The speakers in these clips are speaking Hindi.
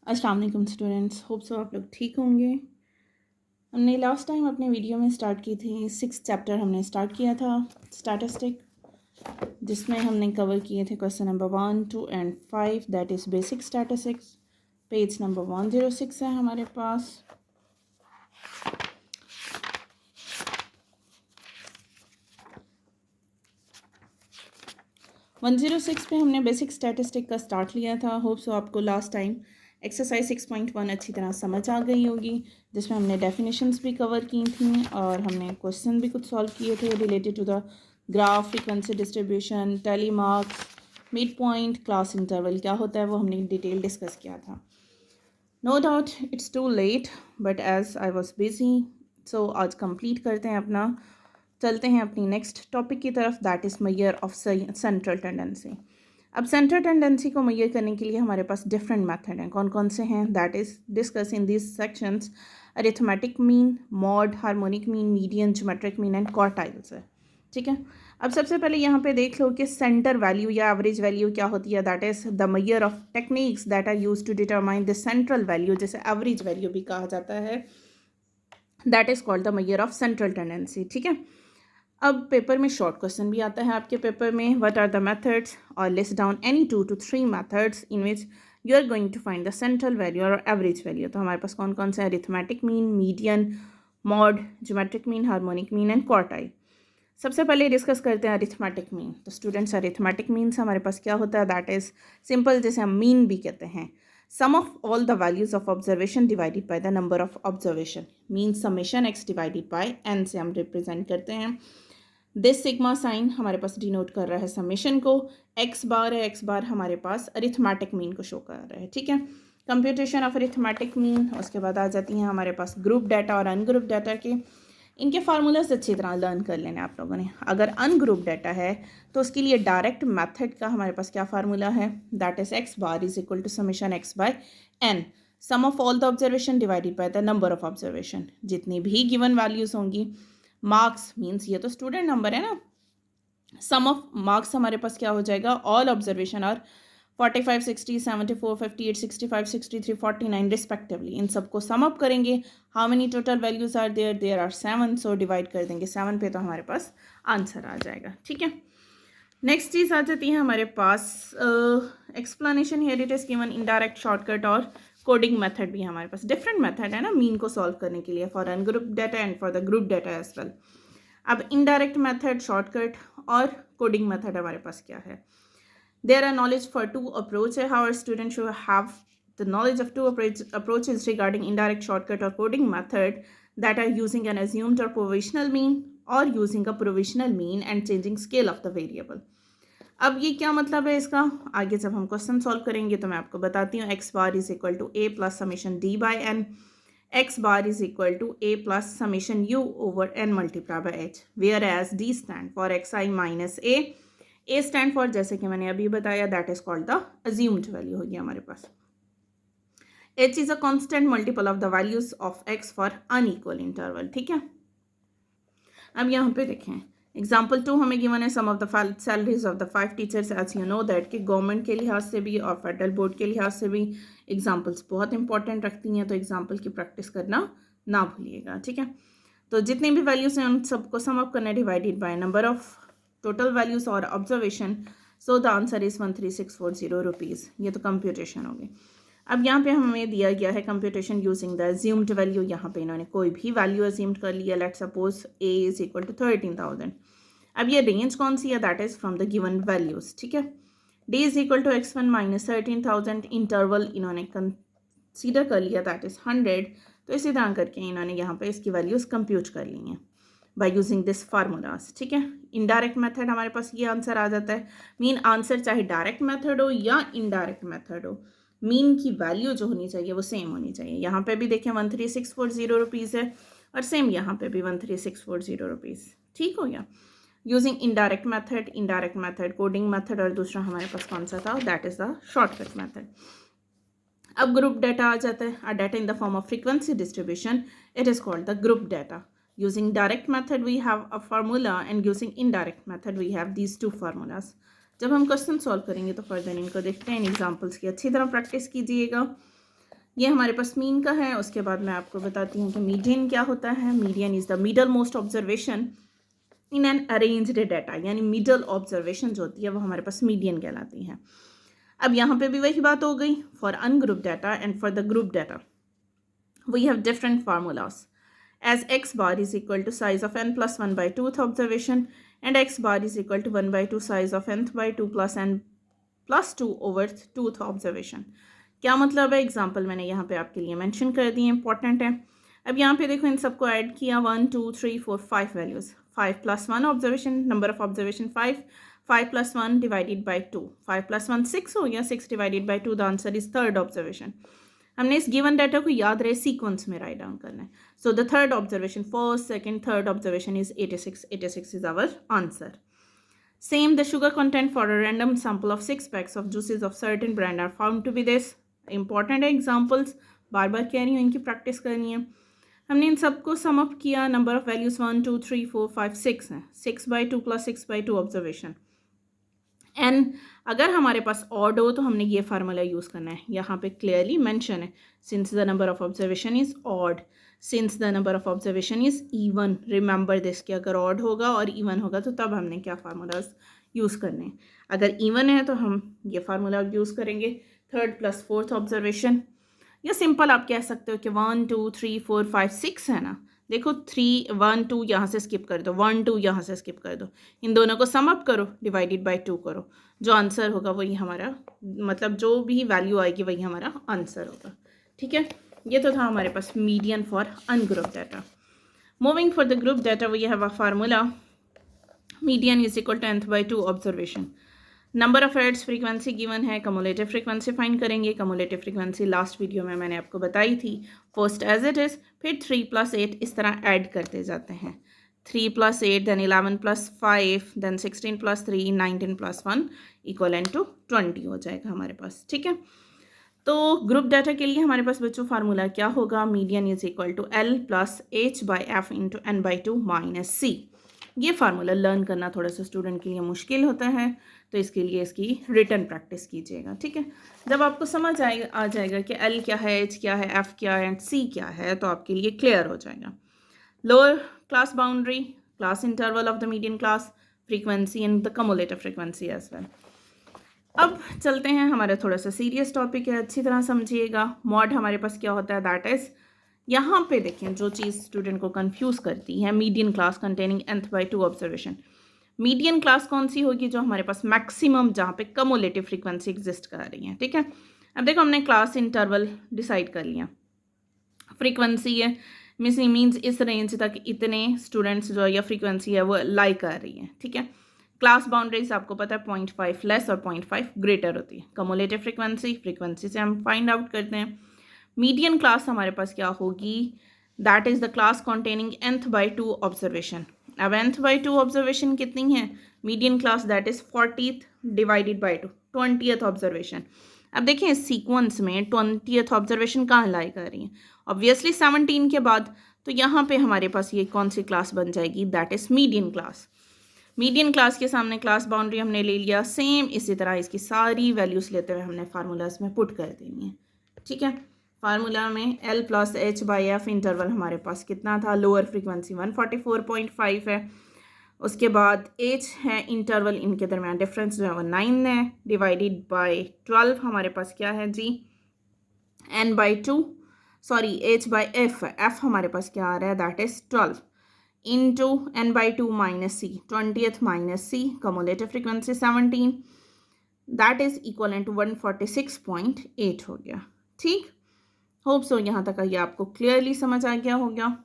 अस्सलाम वालेकुम स्टूडेंट्स, होप सो आप लोग ठीक होंगे। हमने लास्ट टाइम अपने वीडियो में स्टार्ट की थी 6th चैप्टर हमने स्टार्ट किया था स्टैटिस्टिक, जिसमें हमने कवर किए थे question number 1, 2 and 5 that is basic statistics. Page number 106 है हमारे पास। वन जीरो सिक्स पे हमने बेसिक स्टैटिस्टिक का स्टार्ट लिया था। होप सो आपको लास्ट टाइम एक्सरसाइज 6.1 अच्छी तरह समझ आ गई होगी, जिसमें हमने डेफिनेशंस भी कवर की थी और हमने क्वेश्चन भी कुछ सॉल्व किए थे related to the graph, frequency distribution, tally marks, mid point, class interval क्या होता है वो हमने डिटेल डिस्कस किया था। No doubt it's too late but as I was busy, so आज कंप्लीट करते हैं अपना, चलते हैं अपनी नेक्स्ट टॉपिक की तरफ, that is major of central tendency. अब सेंट्रल टेंडेंसी को मेजर करने के लिए हमारे पास डिफरेंट मेथड हैं। कौन कौन से हैं that is discuss in this sections. Arithmetic mean, mod, harmonic mean, median, geometric mean and quartiles है। ठीक है, अब सबसे पहले यहाँ पे देख लो कि सेंटर वैल्यू या एवरेज वैल्यू क्या होती है। That is the measure of techniques that are use to determine the central value, जैसे एवरेज वैल्यू भी कहा जाता है, that is called the measure of central tendency. ठीक है, अब पेपर में शॉर्ट क्वेश्चन भी आता है आपके पेपर में, व्हाट आर द मेथड्स और list down any 2 to 3 methods in which you are going to find the central value और एवरेज वैल्यू। तो हमारे पास कौन कौन से arithmetic mean, median, mode, geometric mean, harmonic mean and quartile. सबसे पहले डिस्कस करते हैं अरिथमेटिक मीन। तो स्टूडेंट्स अरिथमेटिक मीन से हमारे पास क्या होता है, दैट इज सिंपल, जैसे हम मीन भी कहते हैं, sum of all the values of observation divided by the number of observation, mean summation X divided by N से हम रिप्रेजेंट करते हैं। दिस सिग्मा साइन हमारे पास डिनोट कर रहा है समेशन को, एक्स बार है, एक्स बार हमारे पास अरिथमेटिक मीन को शो कर रहा है। ठीक है, कंप्यूटेशन ऑफ अरिथमेटिक मीन। उसके बाद आ जाती हैं हमारे पास ग्रुप डाटा और अनग्रुप डाटा के, इनके फार्मूलाज अच्छी तरह लर्न कर लेने आप लोगों ने। अगर अनग्रुप डाटा है तो उसके लिए डायरेक्ट मेथड का हमारे पास क्या फार्मूला है, that is X bar is equal to summation X by N, sum of all the observation divided by the number of observation. जितनी भी गिवन वैल्यूज होंगी, मार्क्स मीन्स ये तो स्टूडेंट नंबर है ना, सम ऑफ मार्क्स हमारे पास क्या हो जाएगा, ऑल ऑब्जर्वेशन और 45, 60, 74, 58, 65, 63, 49 रिस्पेक्टिवली, इन सबको सम अप करेंगे। How many total values are there, there are 7, so divide कर देंगे 7 पे, तो हमारे पास आंसर आ जाएगा। ठीक है, नेक्स्ट चीज़ आ जाती है हमारे पास explanation. Here it is given indirect, shortcut और कोडिंग मेथड भी हमारे पास। डिफरेंट मेथड है ना मीन को सॉल्व करने के लिए, for ungroup data and for the group data as well. अब इनडायरेक्ट मेथड, शॉर्टकट और कोडिंग मेथड हमारे पास क्या है। There are knowledge for two approaches. However, students should have the knowledge of two approaches regarding indirect, shortcut or coding method that are using an assumed or provisional mean or using a provisional mean and changing scale of the variable. अब ये क्या मतलब है इसका, आगे जब हम क्वेश्चन सॉल्व करेंगे तो मैं आपको बताती हूँ। X bar is equal to a plus summation d by n, x bar is equal to a plus summation u over n multiply by h, whereas d stand for x i minus a stand for, जैसे कि मैंने अभी बताया, that is called the assumed value होगी हमारे पास। H is a constant multiple of the values of x for unequal interval. ठीक है, अब यहाँ पे देखें एग्जाम्पल 2 हमें गिवन है, sum of the salaries of the 5 teachers as you know that, कि गवर्नमेंट के लिहाज से भी और फेडरल बोर्ड के लिहाज से भी एग्जाम्पल्स बहुत इंपॉर्टेंट रखती हैं, तो एग्जाम्पल की प्रैक्टिस करना ना भूलिएगा। ठीक है, तो जितनी भी वैल्यूज हैं उन सबको सम अप करना, divided by number of total values और observation, so the answer is 13640 rupees. ये तो कंप्यूटेशन हो गई। अब यहाँ पे हमें दिया गया है computation using the assumed value. यहाँ पे इन्होंने कोई भी वैल्यू अज्यूम्ड कर लिया, let suppose A is equal to 13,000। अब ये रेंज कौन सी है, that is from the given values. ठीक है, D is equal to x1 minus 13,000, interval इन्होंने कंसीडर कर लिया, दैट इज 100। तो इसी तरह करके इन्होंने यहाँ पे इसकी वैल्यूज कंप्यूट कर ली हैं बाय यूजिंग दिस फार्मूलाज। ठीक है, इनडायरेक्ट मेथड हमारे पास ये आंसर आ जाता है। मीन आंसर चाहे डायरेक्ट मेथड हो या इनडायरेक्ट मेथड हो, मीन की वैल्यू जो होनी चाहिए वो सेम होनी चाहिए। यहाँ पे भी देखें 13640 रुपीज़ है और सेम यहाँ पे भी 13640 रुपीज़। ठीक हो गया, using indirect method, coding method, और दूसरा हमारे पास कौन सा था, that is the shortcut method. अब ग्रुप डाटा आ जाता है, आ data in the form of frequency distribution, it is called the group data. Using direct method we have a formula and using indirect method we have these two formulas. जब हम क्वेश्चन सॉल्व करेंगे तो फर्दर इनको देखते हैं, इन एग्जाम्पल्स की अच्छी तरह प्रैक्टिस कीजिएगा। ये हमारे पास मीन का है। उसके बाद मैं आपको बताती हूँ कि मीडियन क्या होता है। Median is the middle most observation in an arranged data, यानी मिडल ऑब्जर्वेशन जो होती है वो हमारे पास मीडियन कहलाती है। अब यहाँ पे भी वही बात हो गई, for ungroup data and for the group data we have different formulas, as x bar is equal to size of n plus 1 by 2th observation and x bar is equal to 1 by 2 size of nth by 2 plus n plus 2 over 2th observation। क्या मतलब है, एग्जाम्पल मैंने यहाँ पे आपके लिए मेंशन कर दिए, इंपॉर्टेंट है। अब यहाँ पे देखो इन सबको ऐड किया, 1 2 3 4 5 values, 5 plus 1 observation, number of observation 5, 5 plus 1 divided by 2, 5 plus 1 6 हो गया, 6 divided by 2, the answer is third observation. हमने इस गिवन डाटा को याद रहे सीक्वेंस में राइट डाउन करना है। So the third observation, first second third observation is 86, 86 is our answer. Same, the sugar content for a random sample of 6 packs of juices of certain brand are found to be this. Important है एग्जाम्पल्स, बार बार कह रही हूँ, इनकी प्रैक्टिस करनी है। हमने इन सबको सम अप किया, नंबर ऑफ वैल्यूज 1 2 3 4 5 6 हैं, 6 by 2 plus 6 by 2 observation. And अगर हमारे पास ऑड हो तो हमने ये फार्मूला यूज़ करना है, यहाँ पे क्लियरली मेंशन है, since the number of observation is odd, since the number of observation is even, remember this कि अगर ऑड होगा और इवन होगा तो तब हमने क्या फार्मूलाज यूज़ करने हैं। अगर इवन है तो हम ये फार्मूला यूज़ करेंगे, थर्ड प्लस फोर्थ ऑब्जर्वेशन, या सिंपल आप कह सकते हो कि 1 2 3 4 5 6 है ना, देखो 3 1 2 यहाँ से स्किप कर दो, 1 2 यहाँ से स्किप कर दो, इन दोनों को सम अप करो, डिवाइडेड बाय 2 करो, जो आंसर होगा वही हमारा, मतलब जो भी वैल्यू आएगी वही हमारा आंसर होगा। ठीक है, ये तो था हमारे पास median for ungroup data. Moving for the group data we have a formula, median is equal to nth by 2 observation. Number of एड्स फ्रीक्वेंसी गिवन है, कमुलेटिव फ्रीक्वेंसी फाइंड करेंगे। कमुलेटिव फ्रीक्वेंसी लास्ट वीडियो में मैंने आपको बताई थी, फर्स्ट एज इट इज़, फिर 3 प्लस 8 इस तरह ऐड करते जाते हैं, 3 plus 8 then 11 plus 5 then 16 plus 3 19 plus 1 equal to 20 हो जाएगा हमारे पास। ठीक है, तो ग्रुप डाटा के लिए हमारे पास बच्चों फार्मूला क्या होगा, median is equal to l plus h by f into n by 2 minus c. ये फार्मूला लर्न करना थोड़ा सा स्टूडेंट के लिए मुश्किल होता है, तो इसके लिए इसकी रिटर्न प्रैक्टिस कीजिएगा। ठीक है, जब आपको समझ आ जाएगा कि एल क्या है, एच क्या है, एफ क्या है एंड सी क्या है, तो आपके लिए क्लियर हो जाएगा। Lower class boundary, class interval of the median class, frequency and the cumulative frequency as well. अब चलते हैं, हमारा थोड़ा सा सीरियस टॉपिक है, अच्छी तरह समझिएगा। मॉड हमारे पास क्या होता है, दैट इज, यहाँ पे देखें जो चीज़ स्टूडेंट को कंफ्यूज करती है, median class containing nth by 2 observation. Median class कौन सी होगी, जो हमारे पास मैक्सिमम जहाँ पे कमुलेटिव फ्रीक्वेंसी एग्जिस्ट कर रही है। ठीक है, अब देखो हमने क्लास इंटरवल डिसाइड कर लिया, फ्रीक्वेंसी है मीन्स इस रेंज तक इतने स्टूडेंट्स जो या फ्रीक्वेंसी है वो लाई कर रही है। ठीक है, क्लास बाउंड्रीज आपको पता है 0.5 लेस और 0.5 ग्रेटर होती है। कमुलेटिव फ्रीक्वेंसी, फ्रीक्वेंसी से हम फाइंड आउट करते हैं। मीडियन क्लास हमारे पास क्या होगी, that is the class containing nth by 2 observation. अब nth बाई 2 ऑब्जर्वेशन कितनी है, median class that is 40th divided by 2, 20th observation. अब देखें इस सीक्वेंस में 20th ऑब्जर्वेशन कहाँ लाई कर रही है, ऑब्वियसली 17 के बाद, तो यहाँ पे हमारे पास ये कौन सी क्लास बन जाएगी, that is median class. Median class के सामने क्लास बाउंड्री हमने ले लिया, सेम इसी तरह इसकी सारी वैल्यूज़ लेते हुए हमने फार्मूलाज में पुट कर देनी है। ठीक है, फार्मूला में L plus h by F interval हमारे पास कितना था, लोअर फ्रीक्वेंसी 144.5 है, उसके बाद एच है इंटरवल, इनके दरमियान डिफरेंस जो है वो 9 है, डिवाइडेड बाई 12 हमारे पास क्या है जी, n by 2, sorry h by f हमारे पास क्या आ रहा है, that is 12 into n by 2 minus c, 20th minus c, cumulative frequency 17, that is equal to 146.8 हो गया। ठीक, होप सो यहाँ तक ये आपको क्लियरली समझ आ गया होगा।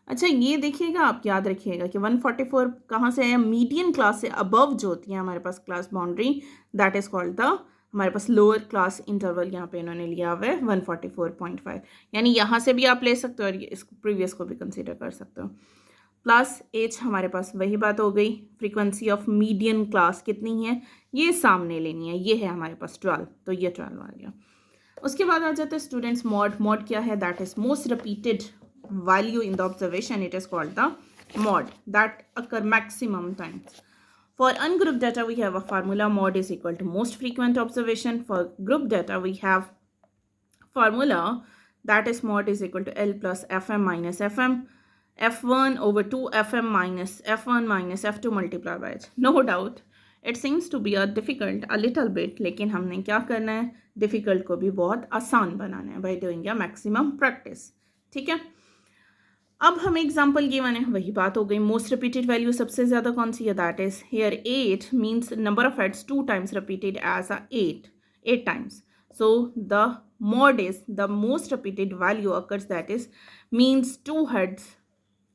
अच्छा ये देखिएगा, आप याद रखिएगा कि 144 कहाँ से है, मीडियन क्लास से अबव जो होती है हमारे पास class boundary, that is called the, हमारे पास लोअर क्लास इंटरवल यहाँ पे इन्होंने लिया हुआ है 144.5, यानी यहाँ से भी आप ले सकते हो और इस प्रीवियस को भी कंसीडर कर सकते हो। प्लस एच हमारे पास वही बात हो गई, फ्रीक्वेंसी ऑफ मीडियन क्लास कितनी है, ये सामने लेनी है, ये है हमारे पास 12, तो ये 12 आ गया। उसके बाद आ जाते हैं स्टूडेंट्स मॉड क्या है, that is most repeated value in the observation, it is called the mod that occur maximum times. For ungrouped data we have a formula, mod is equal to most frequent observation. For group data we have formula, that is mod is equal to L plus Fm minus Fm, F1 over 2 Fm minus F1 minus F2 multiplied by H. No doubt it seems to be a difficult a little bit, लेकिन हमने क्या करना है, difficult को भी बहुत आसान बनाना है by doing a maximum practice. ठीक है, अब हम एग्जाम्पल गिवन है, वही बात हो गई. मोस्ट रिपीटेड वैल्यू सबसे ज़्यादा कौन सी है, that is here 8 means number of heads 2 times repeated as a 8 times. So the mod is the most repeated value occurs, that is means 2 heads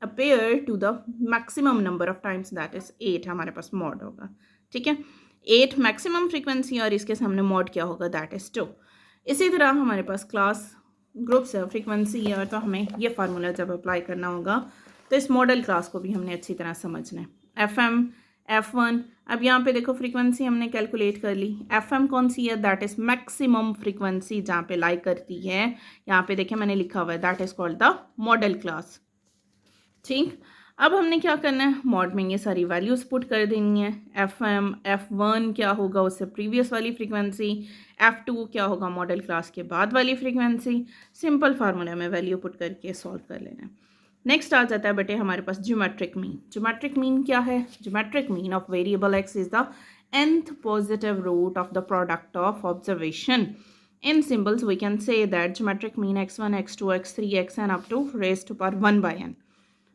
appear to the maximum number of times, that is 8 हमारे पास mod होगा. ठीक है, 8 मैक्सिमम फ्रीक्वेंसी और इसके सामने mod क्या होगा, दैट इज 2. इसी तरह हमारे पास क्लास ग्रुप्स है, फ्रीक्वेंसी है, तो हमें ये फार्मूला जब अप्लाई करना होगा तो इस मॉडल क्लास को भी हमने अच्छी तरह समझना है. FM F1, अब यहाँ पे देखो फ्रीक्वेंसी हमने कैलकुलेट कर ली. FM कौन सी है, दैट इज मैक्सिमम फ्रीक्वेंसी जहाँ पे लाई करती है. यहाँ पे देखें मैंने लिखा हुआ है, that is called the model class. ठीक, अब हमने क्या करना है, मॉड में ये सारी वैल्यूज़ पुट कर देनी है. FM F1 क्या होगा, उससे प्रीवियस वाली फ्रीक्वेंसी. F2 क्या होगा, मॉडल क्लास के बाद वाली फ्रीक्वेंसी. सिंपल फार्मूला में वैल्यू पुट करके सॉल्व कर लेना है. नेक्स्ट आ जाता है बेटे हमारे पास ज्योमेट्रिक मीन. ज्योमेट्रिक मीन क्या है, geometric mean of variable x is the nth positive root of the product of observation. In symbols we can say that geometric mean x1 x2 x3 xn up to raised to power 1 by n.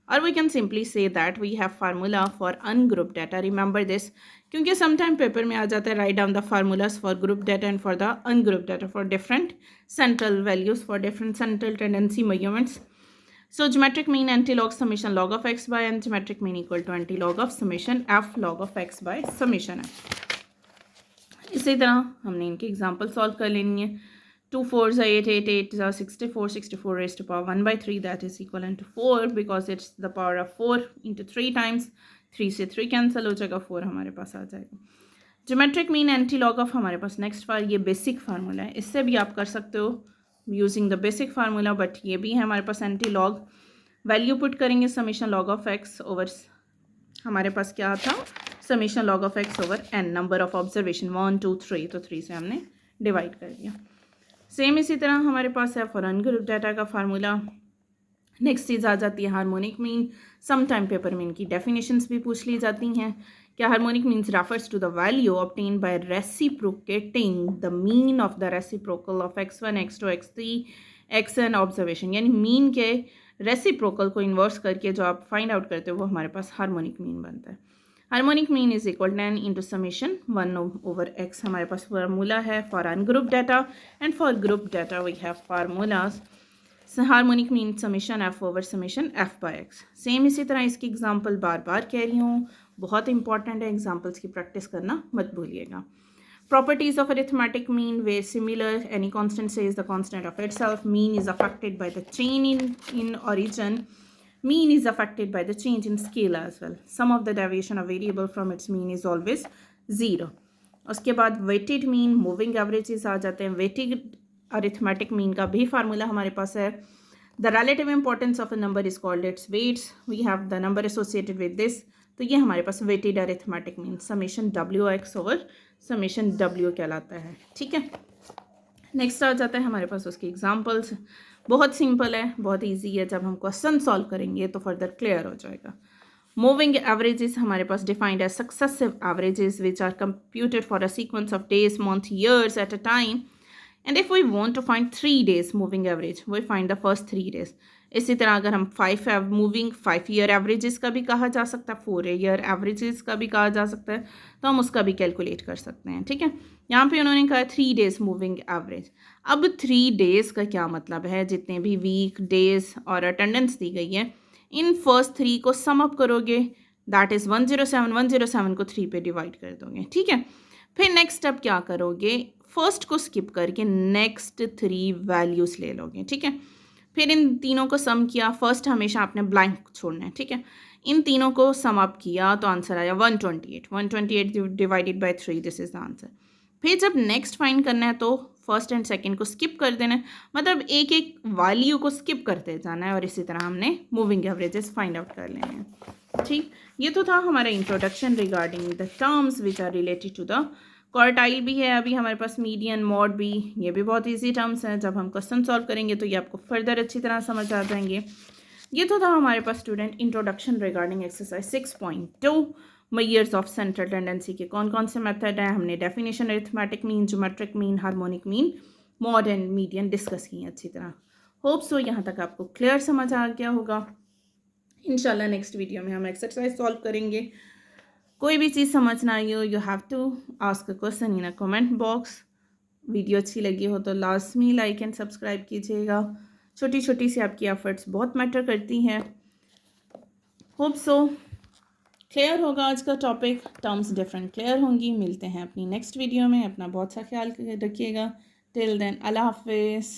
Or we can simply say that we have formula for ungrouped data. Remember this, क्योंकि sometime paper में आ जाता है, write down the formulas for group data and for the ungrouped data for different central values, for different central tendency measurements. So geometric mean anti-log summation log of x by n, geometric mean equal to anti-log of summation f log of x by summation n. इसी तरह हमने इनके एग्जाम्पल सॉल्व कर लेनी है. 2 4s are 8, 8 8s are 64, 64 raised to power 1 by 3, that is equivalent to 4 because it's the power of 4 into 3 times. 3 से 3 कैंसिल हो जाएगा, 4 हमारे पास आ जाएगा. Geometric mean anti log of हमारे पास नेक्स्ट बार ये बेसिक फार्मूला है, इससे भी आप कर सकते हो using the basic formula, but ये भी है हमारे पास एंटी लॉग. वैल्यू पुट करेंगे summation log of X over, हमारे पास क्या था, summation log of X over N, number of observation 1 2 3, तो 3 से हमने डिवाइड कर दिया. सेम इसी तरह हमारे पास है फॉर अनग्रुप डाटा का फार्मूला. नेक्स्ट चीज़ आ जाती है harmonic mean. Some time paper में इनकी डेफिनेशंस भी पूछ ली जाती हैं. क्या harmonic means refers to the value obtain by reciprocating the mean of the reciprocal of x1 x2 x3 xn observation, यानी मीन के रेसिप्रोकल को इन्वर्स करके जो आप फाइंड आउट करते हो वो हमारे पास हार्मोनिक मीन बनता है. Harmonic mean is equal to n into summation 1 over x. हमारे पास फार्मूला है for ungroup data and for group data we have formulas. Harmonic mean summation f over summation f by x. Same इसी तरह इसकी एग्जांपल बार बार कह रही हूँ, बहुत इंपॉर्टेंट है, एग्जांपल्स की प्रैक्टिस करना मत भूलिएगा. Properties of arithmetic mean were similar. Any constant says the constant of itself. Mean is affected by the change in origin. Mean is affected by the change in scale as well. Sum of the deviation of variable from its mean is always 0. उसके बाद weighted mean, moving averages आ जाते हैं. weighted arithmetic mean का भी फार्मूला हमारे पास है. The relative importance of a number is called its weights. We have the number associated with this. तो ये हमारे पास weighted arithmetic mean summation wx over summation w कहलाता है. ठीक है, नेक्स्ट आ जाता है हमारे पास उसके एग्जाम्पल्स. बहुत सिंपल है, बहुत इजी है, जब हम क्वेश्चन सॉल्व करेंगे तो फर्दर क्लियर हो जाएगा. मूविंग एवरेजेस हमारे पास defined as successive averages which are computed for a sequence of days month years at a time. And if we want to find 3 days moving average, we find the first 3 days. इसी तरह अगर हम 5 year एवरेजेस का भी कहा जा सकता है, 4 year एवरेजेस का भी कहा जा सकता है, तो हम उसका भी कैलकुलेट कर सकते हैं. ठीक है, यहाँ पे उन्होंने कहा 3 days मूविंग एवरेज. अब 3 days का क्या मतलब है, जितने भी वीक डेज और अटेंडेंस दी गई है इन फर्स्ट 3 को सम अप करोगे, दैट इज़ 107 को 3 पे डिवाइड कर दोगे. ठीक है, फिर नेक्स्ट स्टेप क्या करोगे, फर्स्ट को स्किप करके नेक्स्ट 3 वैल्यूज़ ले लोगे. ठीक है, फिर इन तीनों को सम किया, फर्स्ट हमेशा आपने ब्लैंक छोड़ना है. ठीक है, इन तीनों को सम अप किया तो आंसर आया 128 divided by 3, this is the answer. फिर जब नेक्स्ट फाइंड करना है तो फर्स्ट एंड सेकंड को स्किप कर देना है, मतलब एक एक वैल्यू को स्किप करते जाना है, और इसी तरह हमने मूविंग एवरेजेस फाइंड आउट कर लेने हैं. ठीक, ये तो था हमारा introduction regarding the terms which are related to the quartile भी है अभी हमारे पास, मीडियन, मॉड भी, ये भी बहुत ईजी टर्म्स हैं। जब हम क्वेश्चन सॉल्व करेंगे तो ये आपको फर्दर अच्छी तरह समझ आ जाएंगे। ये तो था हमारे पास student introduction regarding exercise 6.2 measures of central tendency के कौन कौन से मेथड हैं। हमने definition, arithmetic mean, geometric mean, harmonic mean, mode and median discuss किए अच्छी तरह। होप सो यहाँ तक आपको क्लियर समझ आ गया होगा। इंशाल्लाह नेक्स्ट वीडियो में हम एक्सरसाइज सॉल्व करेंगे। कोई भी चीज़ समझ ना आई हो, you have to ask a question in a comment box. Video अच्छी लगी हो तो लाजमी लाइक एंड सब्सक्राइब कीजिएगा। छोटी छोटी सी आपकी एफर्ट्स बहुत मैटर करती हैं। होप सो क्लियर होगा आज का टॉपिक, टर्म्स डिफरेंट क्लियर होंगी। मिलते हैं अपनी नेक्स्ट वीडियो में। अपना बहुत सा ख्याल रखिएगा। टिल देन, अल्लाह हाफिज़।